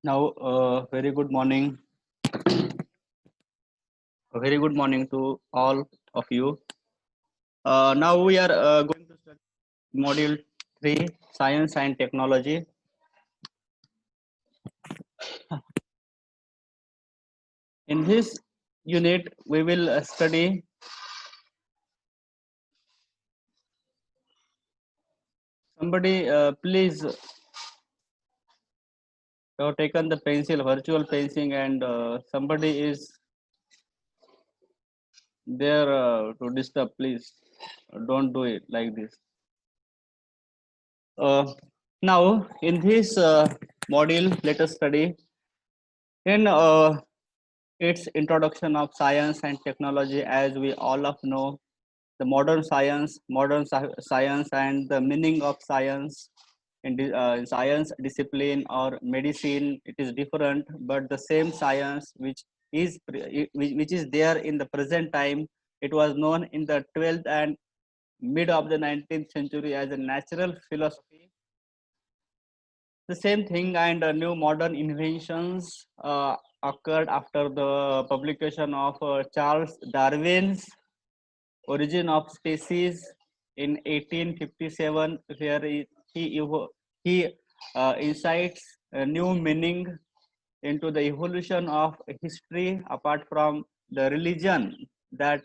Now, very good morning. A very good morning to all of you. Now we are going to study module 3, Science and Technology. In this unit, we will study. Somebody, please, have taken the pencil, virtual pencil, and somebody is there to disturb. Please, don't do it like this. Uh, Now, in this module, let us study in its introduction of science and technology. As we all of know, the modern science and the meaning of science in science discipline or medicine, it is different, but the same science which is there in the present time, it was known in the 12th and mid of the 19th century as a natural philosophy. The same thing, and new modern inventions occurred after the publication of Charles Darwin's Origin of Species in 1857, where he incites a new meaning into the evolution of history apart from the religion that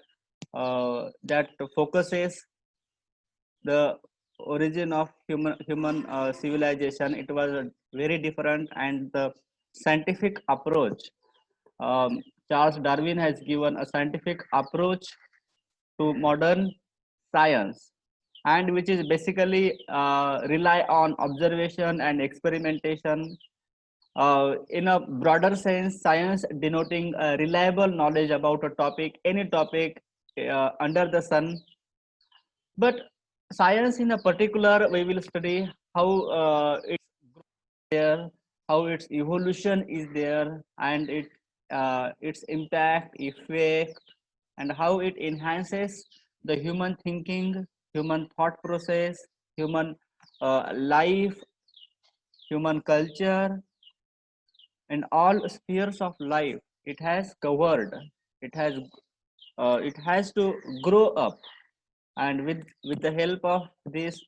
that focuses the origin of human civilization. It was very different, and the scientific approach, um, Charles Darwin has given a scientific approach to modern science, and which is basically rely on observation and experimentation. In a broader sense, science denoting reliable knowledge about a topic, any topic under the sun. But science in a particular, we will study how it's there, how its evolution is there, and its impact, effect, and how it enhances the human thinking, human thought process, human life, human culture, and all spheres of life. It has covered. It has it has to grow up, and with the help of this,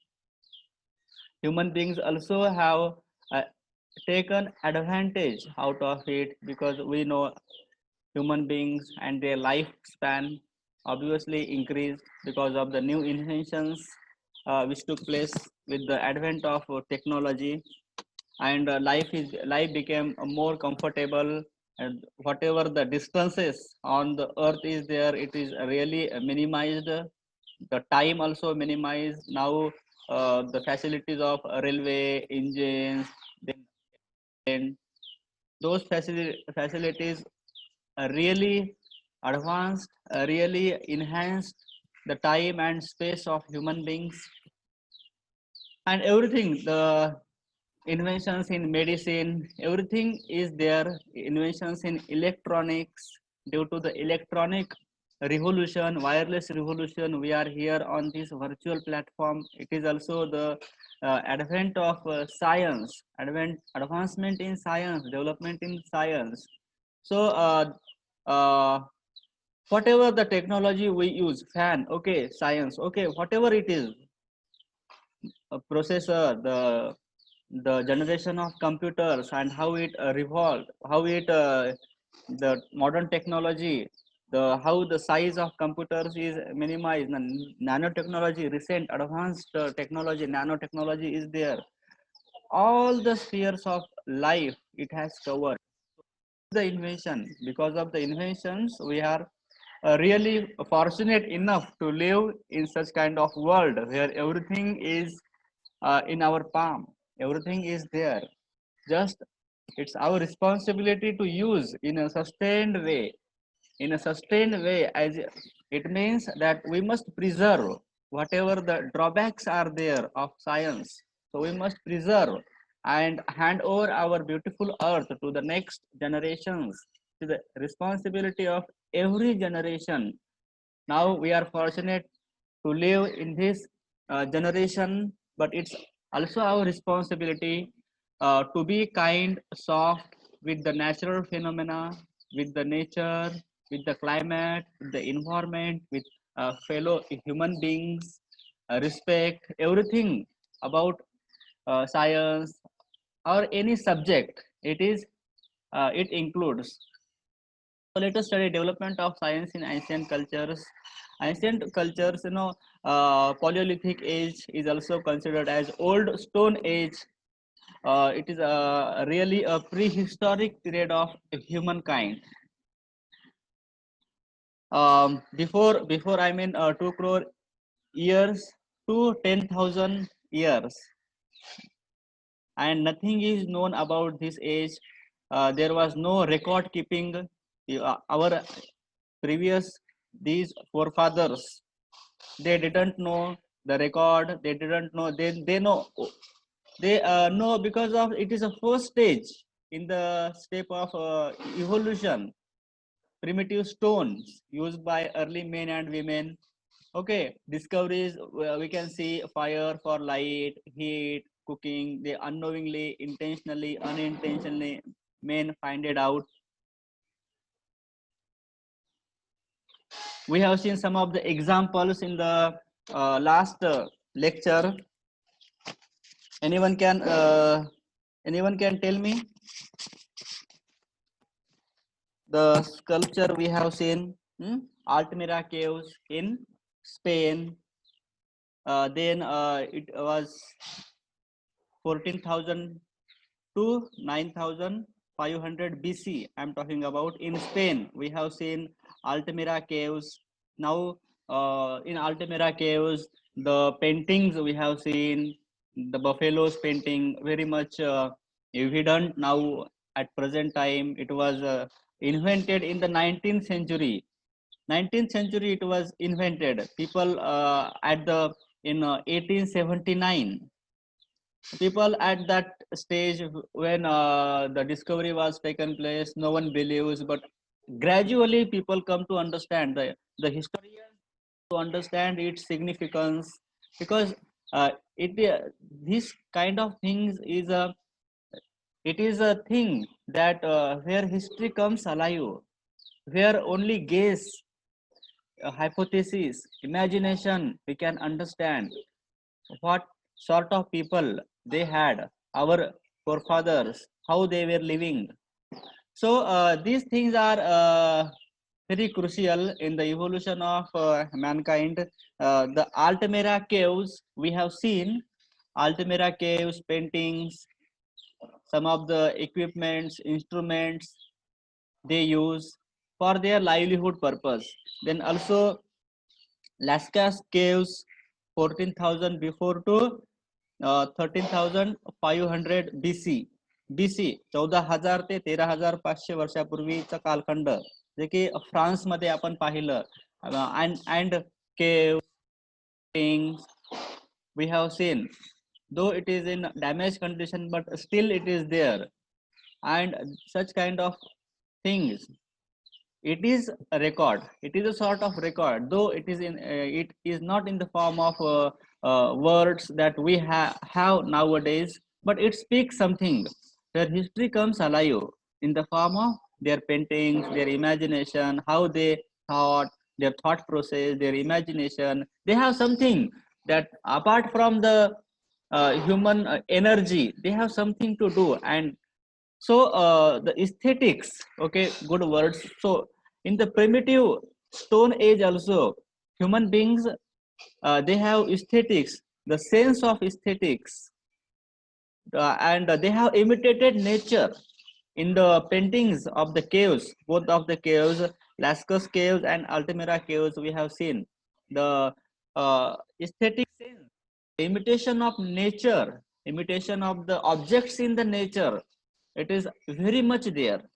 human beings also have uh, taken advantage out of it, because we know human beings and their lifespan obviously increased because of the new inventions which took place with the advent of technology, and life became more comfortable, and whatever the distances on the earth is there, it is really minimized. The time also minimized. Now the facilities of railway engines, then those facilities really advanced, really enhanced the time and space of human beings, and everything. The inventions in medicine, everything is there. Inventions in electronics, due to the electronic revolution, wireless revolution, we are here on this virtual platform. It is also the advent of science, advancement in science, development in science. So uh, whatever the technology we use, fan, okay, science, okay, whatever it is, a processor, the generation of computers, and how it revolved, how it the modern technology, the how the size of computers is minimized, and nanotechnology, recent advanced technology, nanotechnology is there. All the spheres of life it has covered. The invention, because of the inventions, we are really fortunate enough to live in such kind of world where everything is in our palm, everything is there. Just it's our responsibility to use in a sustained way, in a sustained way, as it means that we must preserve whatever the drawbacks are there of science. So we must preserve and hand over our beautiful earth to the next generations. To the responsibility of every generation. Now we are fortunate to live in this generation, but it's also our responsibility to be kind, soft, with the natural phenomena, with the nature, with the climate, with the environment, with fellow human beings, respect, everything about science or any subject. It includes. So let us study development of science in ancient cultures. Ancient cultures, Paleolithic age is also considered as Old Stone Age. It is really a prehistoric period of humankind. Before 2 crore years to 10,000 years, and nothing is known about this age. There was no record keeping. Our previous these forefathers, they didn't know the record. They didn't know. They know because of it is a first stage in the step of evolution. Primitive stones used by early men and women. Okay, discoveries, we can see fire for light, heat, cooking. They unknowingly, intentionally, unintentionally, men find it out. We have seen some of the examples in the last lecture. Anyone can anyone can tell me the sculpture we have seen? Altamira caves in Spain. Then it was 14,000 to 9,500 BC. I'm talking about in Spain. We have seen Altamira caves. Now, in Altamira caves, the paintings we have seen, the buffaloes painting, very much evident now at present time. It was invented in the 19th century. 19th century it was invented. People at the in 1879, people at that stage when the discovery was taken place, no one believes, but gradually people come to understand, the historians to understand its significance, because it this kind of things is a, it is a thing that where history comes alive, where only guess, hypothesis, imagination, we can understand what sort of people they had, our forefathers, how they were living. So these things are very crucial in the evolution of mankind. The Altamira caves we have seen, Altamira caves paintings, some of the equipments, instruments they use for their livelihood purpose. Then also Lascaux caves, 14,000 before to 13,500 BC. BC 14,000 ते 13,500 वर्षापूर्वीचा कालखंड, जे की फ्रान्समध्ये आपण पाहिलं. And cave things we have seen, though it is in damaged condition, but still it is there. And such kind of things, it is a record, it is a sort of record, though it is in it is not in the form of words that we have nowadays, but it speaks something. Their history comes alive in the form of their paintings, their imagination, how they thought, their thought process, their imagination. They have something that apart from the human energy, they have something to do. And so the aesthetics, okay, good words. So in the primitive stone age also, human beings, they have aesthetics, the sense of aesthetics, and they have imitated nature in the paintings of the caves, both of the caves, Lascaux caves and Altamira caves. We have seen the aesthetic sense, the imitation of nature, imitation of the objects in the nature. It is very much there.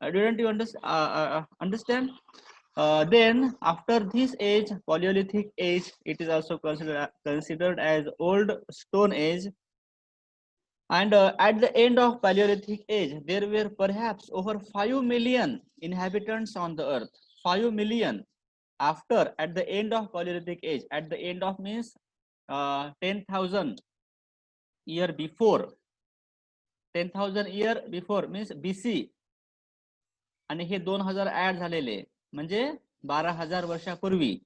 Didn't you understand? Then after this age, Paleolithic age, it is also considered as Old Stone Age. And at the end of Paleolithic age, there were perhaps over 5 million inhabitants on the earth. 5 million. After, at the end of Paleolithic age, at the end of means 10,000 year before. 10,000 year before means BC, आणि हे 2000 add झालेले म्हणजे 12,000 वर्षापूर्वी.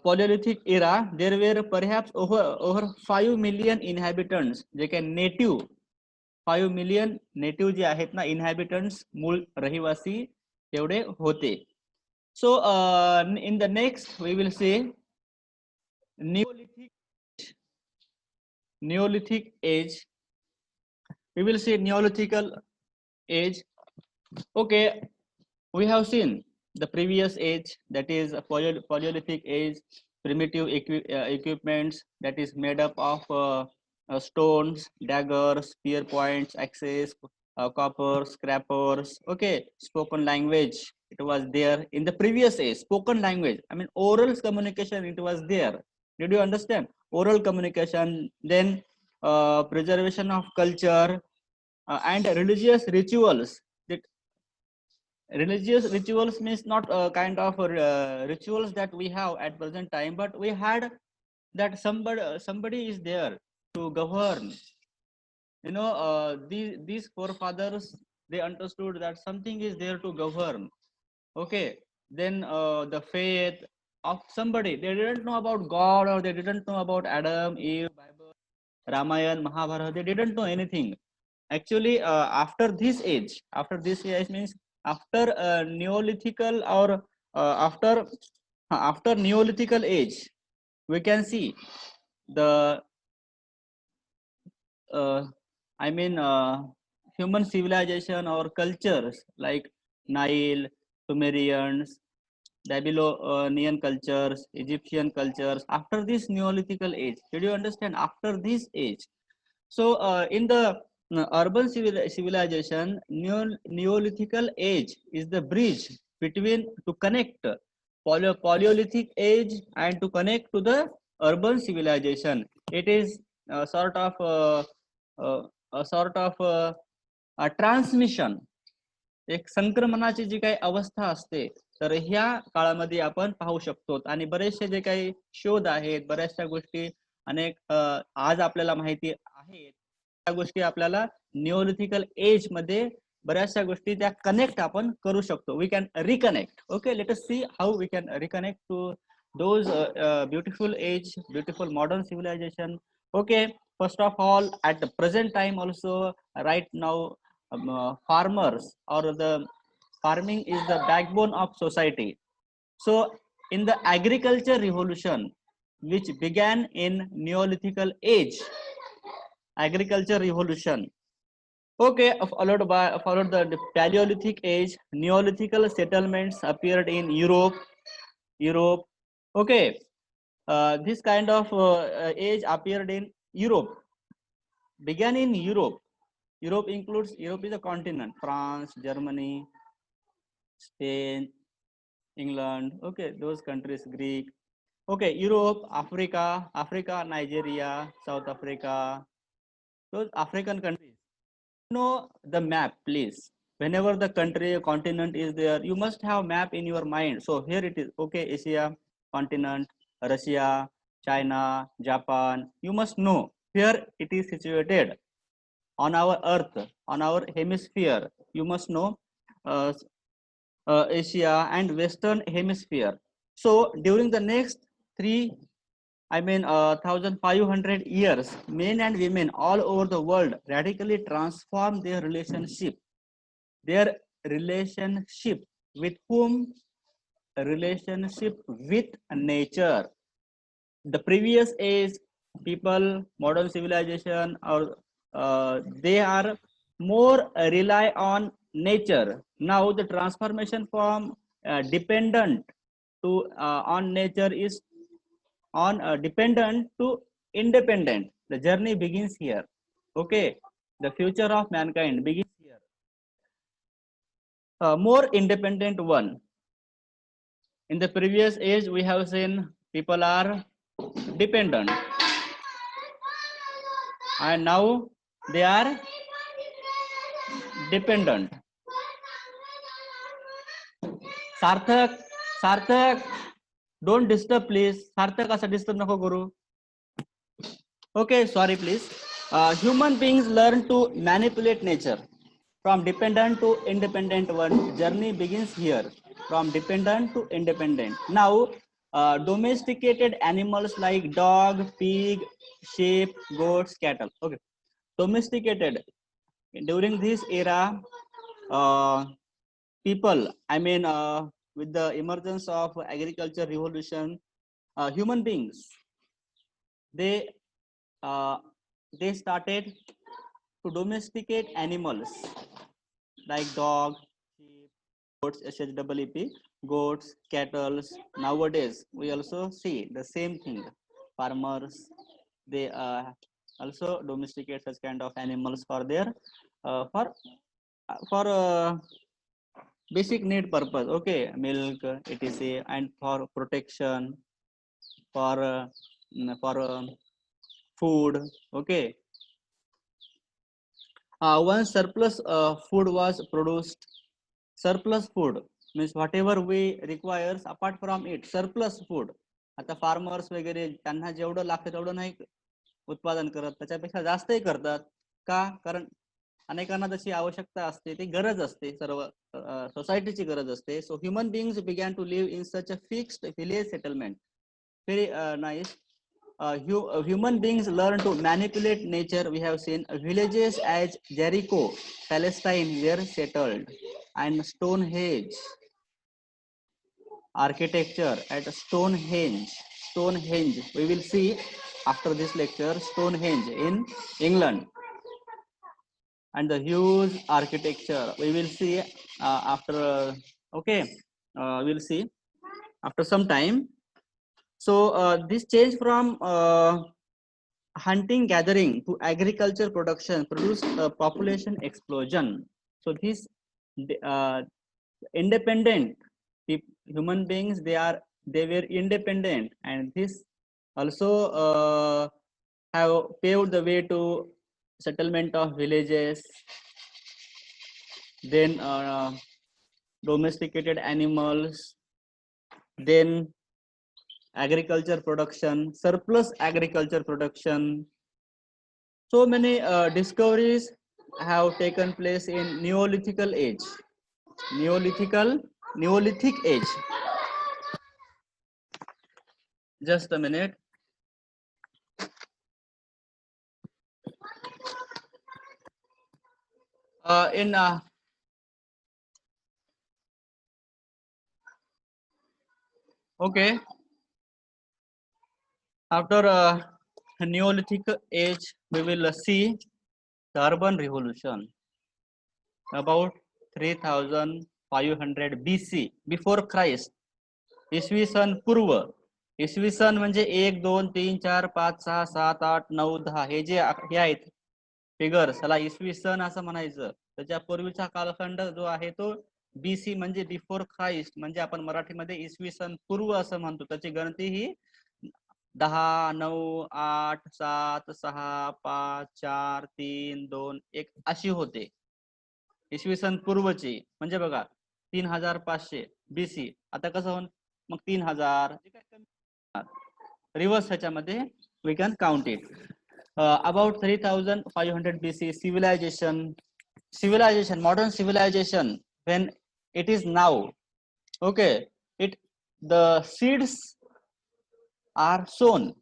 Paleolithic era, there were perhaps over 5 million inhabitants, जे काही native 5 million native जे आहेत ना इनहॅबिटंट्स, मूळ रहिवासी तेवढे होते. So in the next we will see Neolithic age. We will see Neolithical age. Okay, we have seen the previous age, that is a Paleolithic age, primitive equipments that is made up of stones, daggers, spear points, axes, copper, scrappers. Okay, spoken language, it was there in the previous age. Spoken language, I mean oral communication, it was there. Did you understand? Oral communication, then preservation of culture and religious rituals. Religious rituals means not a kind of rituals that we have at present time, but we had that somebody is there to govern. You know, these forefathers, they understood that something is there to govern. Okay, then the faith of somebody, they didn't know about God, or they didn't know about Adam, Eve, Bible, Ramayana, Mahabharata, they didn't know anything. Actually, after this age means after Neolithical, or after Neolithical age, we can see the I mean human civilization or cultures like Nile, Sumerians, Babylonian cultures, Egyptian cultures. After this Neolithical age, did you understand? After this age, so in the urban civilization, Neolithical age is the bridge between to connect Paleolithic age and to connect to the urban civilization. It is a sort of a transmission, एक संक्रमणाची जी काही अवस्था असते, तर ह्या काळामध्ये आपण पाहू शकतो. आणि बरेचसे जे काही शोध आहेत, बऱ्याचशा गोष्टी अनेक आज आपल्याला माहिती आहेत, त्या गोष्टी आपल्याला निओलिथिकल एज मध्ये बऱ्याचशा गोष्टी त्या कनेक्ट आपण करू शकतो. We can reconnect. Okay, let us see how we can reconnect to those beautiful age, beautiful modern civilization. Okay, first of all, at the present time also, right now, farmers or the farming is the backbone of society. So in the agriculture revolution, which began in Neolithical age, agriculture revolution, okay, followed the Paleolithic age, Neolithical settlements appeared in Europe. Okay, this kind of age appeared in Europe, began in Europe. Europe is a continent: France, Germany, Spain, England. Okay, those countries, Greek. Okay, Europe, Africa, Nigeria, South Africa, those African countries. Know the map, please. Whenever the country, continent is there, you must have map in your mind. So here it is. Okay, Asia continent, Russia, China, Japan. You must know where it is situated on our earth, on our hemisphere. You must know uh, Asia and Western Hemisphere. So during the next 1,500 years, men and women all over the world radically transform their relationship. Their relationship with whom? Relationship with nature. The previous age, people, modern civilization, or they are more rely on nature. Now the transformation from dependent to on nature is on dependent to independent. The journey begins here. Okay, the future of mankind begins here. More independent one. In the previous age, we have seen people are dependent, and now they are dependent. Sarthak, don't disturb please. Sarthak, asa disturb नको करू. Okay, sorry please. Human beings learn to manipulate nature. From dependent to independent, one journey begins here. From dependent to independent. Now, domesticated animals like dog, pig, sheep, goats, cattle. Okay, domesticated. During this era, uh, people, I mean, with the emergence of agriculture revolution, human beings, they uh, they started to domesticate animals like dog, sheep, goats, SHWP, goats, cattle. Nowadays, we also see the same thing. Farmers, they also domesticate such kind of animals for their for basic need purpose. Okay, milk, etc., and for protection, for food. Okay, once surplus food was produced, surplus food means whatever we requires apart from it, surplus food. आता farmers वगैरे त्यांना जेवढं लागतं तेवढं नाही उत्पादन करत, त्याच्यापेक्षा जास्तही करतात. का? कारण अनेकांना जशी आवश्यकता असते, ती गरज असते, सर्व सोसायटीची गरज असते. So human beings began to live in such a fixed village settlement. Very nice. Human beings learn to manipulate nature. We have seen villages as Jericho, Palestine were settled, and Stonehenge architecture at Stonehenge. Stonehenge. We will see after this lecture Stonehenge in England, and the huge architecture we will see after. Okay, we'll see after some time. So this change from hunting gathering to agriculture production produced a population explosion. So these uh, independent human beings, they were independent, and this also have paved the way to settlement of villages, then domesticated animals, then agriculture production, surplus agriculture production. So many discoveries have taken place in Neolithical age. Neolithic age. Just a minute. In okay, after Neolithic age, we will see the urban revolution about 3500 BC, before Christ. इसवी सन पूर्व. इसवी सन म्हणजे 1 2 3 4 5 6 7 8 9 10 हे जे हे आहेत figures, त्याला इसवी सन असं म्हणायचं. त्याच्या पूर्वीचा कालखंड जो आहे तो बीसी म्हणजे बिफोर ख्राइस्ट, म्हणजे आपण मराठीमध्ये इसवी सन पूर्व असं म्हणतो. त्याची गणती ही 10 9 8 7 6 5 4 3 2 1 अशी होते. इसवी सन पूर्वची म्हणजे बघा 3500 बीसी. आता कसं होऊन मग 3000 रिव्हर्स ह्याच्यामध्ये we can count it. About 3500 BC civilization, modern civilization, when it is now, okay, the seeds are sown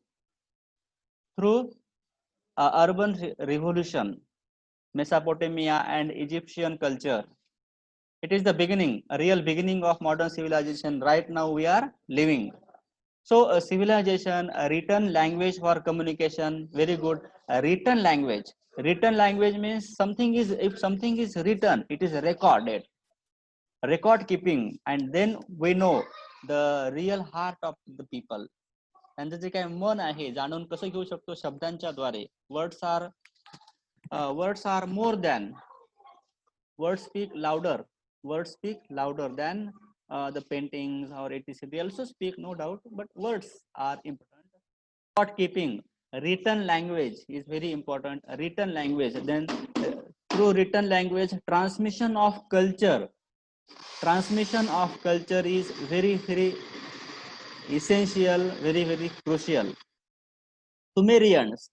through urban revolution, Mesopotamia and Egyptian culture. It is the beginning, a real beginning of modern civilization. Right now we are living. So a civilization, a written language for communication, very good. A written language. Written language means something is, if something is written, it is recorded. Record keeping, and then we know the real heart of the people. त्यांचं जे काही मन आहे जाणून कसं घेऊ शकतो शब्दांच्या द्वारे. Words are more than, words speak louder than the paintings or etc. They also speak, no doubt, but words are important. Record keeping, written language is very important. Written language, then through written language, transmission of culture is very essential, very crucial. Sumerians,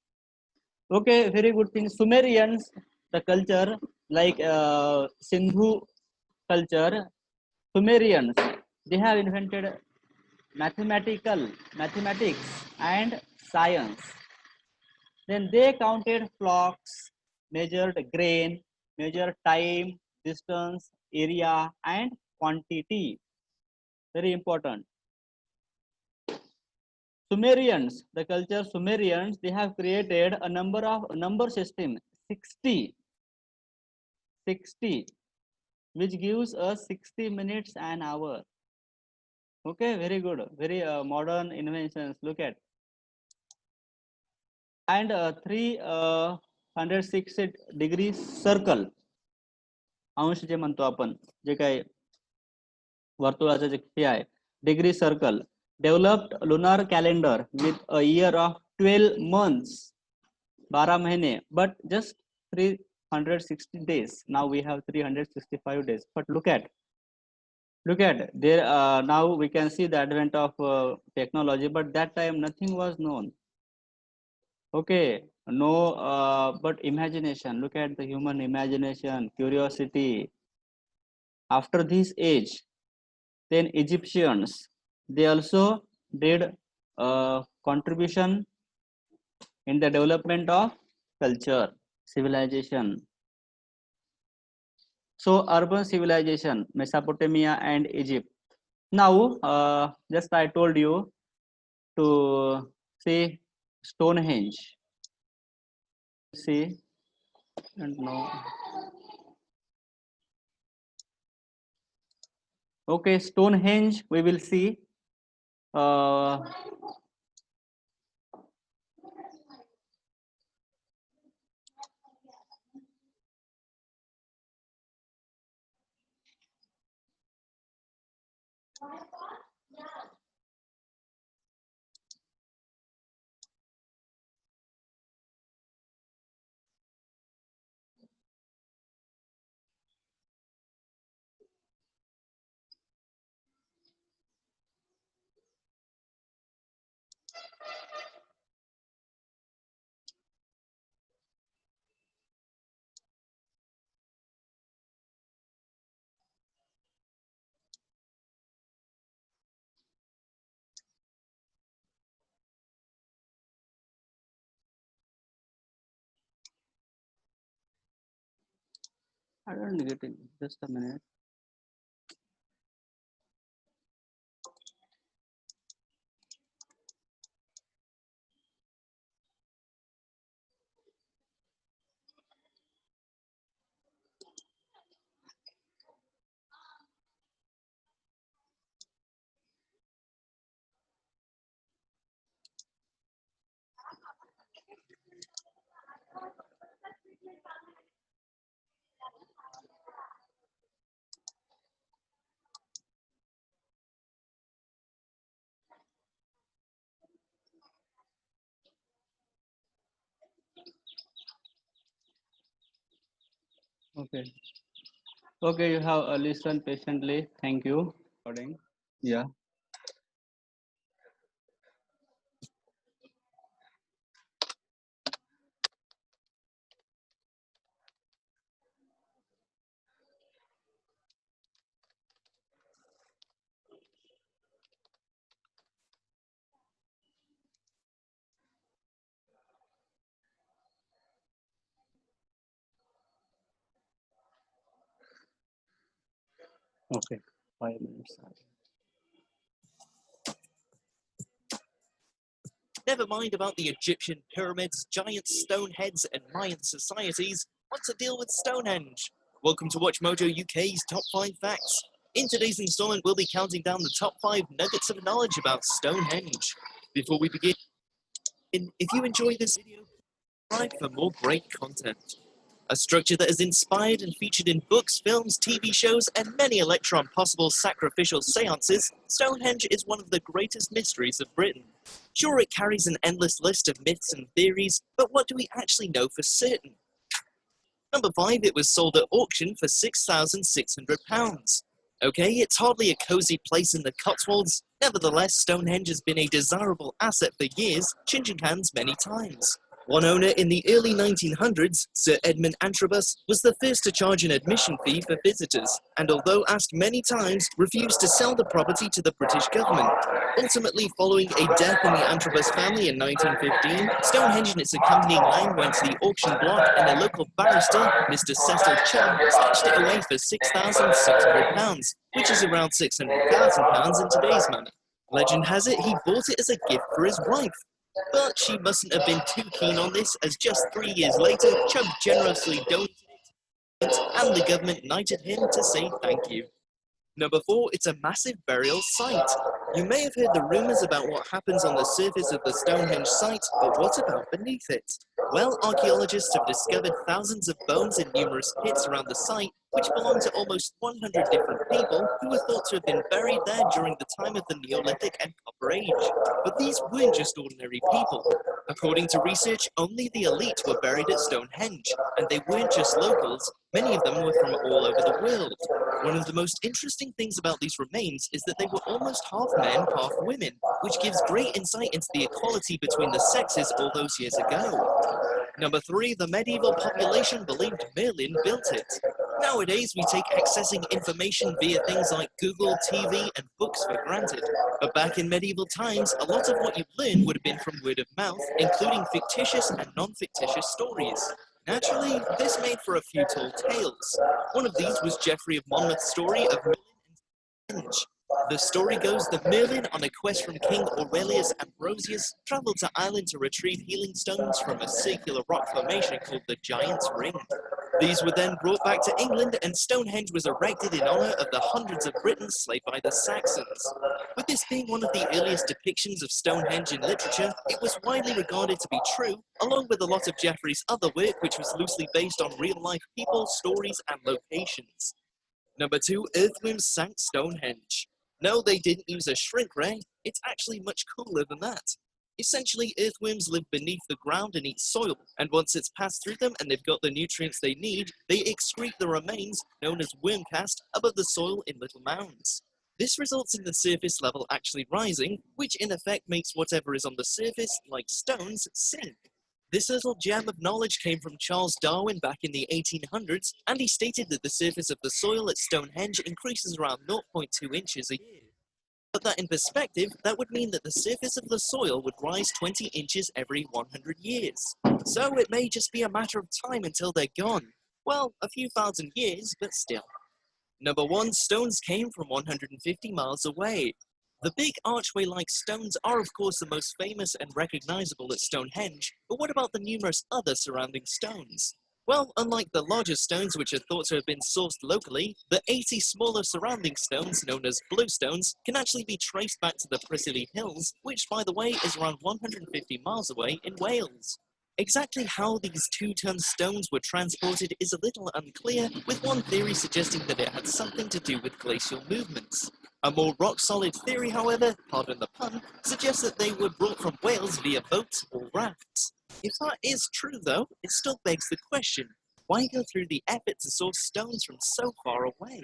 Okay, very good thing. Sumerians, the culture like Sindhu culture, Sumerians, they have invented mathematics and science. Then they counted flocks, measured grain, measured time, distance, area, and quantity. Very important. Sumerians, the culture Sumerians, they have created a number system 60, 60, which gives us 60 minutes an hour. Okay, very good, very modern inventions. Look at and 360 degrees circle, अंश जे म्हणतो आपण जे काय वर्तुळाचं जे हे आहे degree circle developed lunar calendar with a year of 12 months 12 महिने but just 360 days. Now we have 365 days, but look at there now we can see the advent of technology, but that time nothing was known. Okay, no, but imagination. Look at the human imagination, curiosity. After this age, then Egyptians, they also did contribution in the development of culture, civilization. So urban civilization, Mesopotamia and Egypt. Now, just I told you to see Stonehenge. See, and now. Okay, Stonehenge, we will see. I don't get it. Just a minute. Okay. Okay, you have listened patiently. Thank you. Recording. Yeah. Okay. 5 minutes. Never mind about the Egyptian pyramids, giant stone heads, and Mayan societies. Want to deal with Stonehenge? Welcome to Watch Mojo UK's Top 5 Facts. In today's installment, we'll be counting down the top 5 nuggets of knowledge about Stonehenge. Before we begin, if you enjoy this video, subscribe for more great content. A structure that is inspired and featured in books, films, TV shows, and many electron-possible sacrificial seances, Stonehenge is one of the greatest mysteries of Britain. Sure, it carries an endless list of myths and theories, but what do we actually know for certain? Number 5, it was sold at auction for £6,600. Okay, it's hardly a cozy place in the Cotswolds. Nevertheless, Stonehenge has been a desirable asset for years, changing hands many times. One owner in the early 1900s, Sir Edmund Antrobus, was the first to charge an admission fee for visitors, and although asked many times, refused to sell the property to the British government. Ultimately, following a death in the Antrobus family in 1915, Stonehenge and its accompanying land went to the auction block, and a local barrister, Mr. Cecil Chubb, snatched it away for £6,600, which is around £600,000 in today's money. Legend has it he bought it as a gift for his wife. But she mustn't have been too keen on this, as just 3 years later, Chubb generously donated it, and the government knighted him to say thank you. Number 4, it's a massive burial site. You may have heard the rumours about what happens on the surface of the Stonehenge site, but what about beneath it? Well, archaeologists have discovered thousands of bones in numerous pits around the site, which belong to almost 100 different people who were thought to have been buried there during the time of the Neolithic and Copper Age. But these weren't just ordinary people. According to research, only the elite were buried at Stonehenge, and they weren't just locals, many of them were from all over the world. One of the most interesting things about these remains is that they were almost half men, half women, which gives great insight into the equality between the sexes all those years ago. Number 3, the medieval population believed Merlin built it. Nowadays, we take accessing information via things like Google, TV, and books for granted. But back in medieval times, a lot of what you learned would have been from word of mouth, including fictitious and non-fictitious stories. Naturally, this made for a few tall tales. One of these was Geoffrey of Monmouth's story of Merlin and Stonehenge. The story goes that Merlin, on a quest from King Aurelius Ambrosius, travelled to Ireland to retrieve healing stones from a circular rock formation called the Giant's Ring. These were then brought back to England, and Stonehenge was erected in honour of the hundreds of Britons slayed by the Saxons. With this being one of the earliest depictions of Stonehenge in literature, it was widely regarded to be true, along with a lot of Geoffrey's other work, which was loosely based on real-life people, stories, and locations. Number 2, earthworms sank Stonehenge. No, they didn't use a shrink ray. It's actually much cooler than that. Essentially, earthworms live beneath the ground and eat soil, and once it's passed through them and they've got the nutrients they need, they excrete the remains, known as wormcast, above the soil in little mounds. This results in the surface level actually rising, which in effect makes whatever is on the surface, like stones, sink. This little gem of knowledge came from Charles Darwin back in the 1800s, and he stated that the surface of the soil at Stonehenge increases around 0.2 inches a year. Put that in perspective, that would mean that the surface of the soil would rise 20 inches every 100 years. So it may just be a matter of time until they're gone. Well, a few thousand years, but still. Number 1, stones came from 150 miles away. The big archway-like stones are of course the most famous and recognizable at Stonehenge, but what about the numerous other surrounding stones? Well, unlike the larger stones which are thought to have been sourced locally, the 80 smaller surrounding stones, known as bluestones, can actually be traced back to the Preseli Hills, which by the way is around 150 miles away in Wales. Exactly how these 2-ton stones were transported is a little unclear, with one theory suggesting that it had something to do with glacial movements. A more rock-solid theory, however, pardon the pun, suggests that they were brought from Wales via boats or rafts. If that is true though, it still begs the question, why go through the effort to source stones from so far away?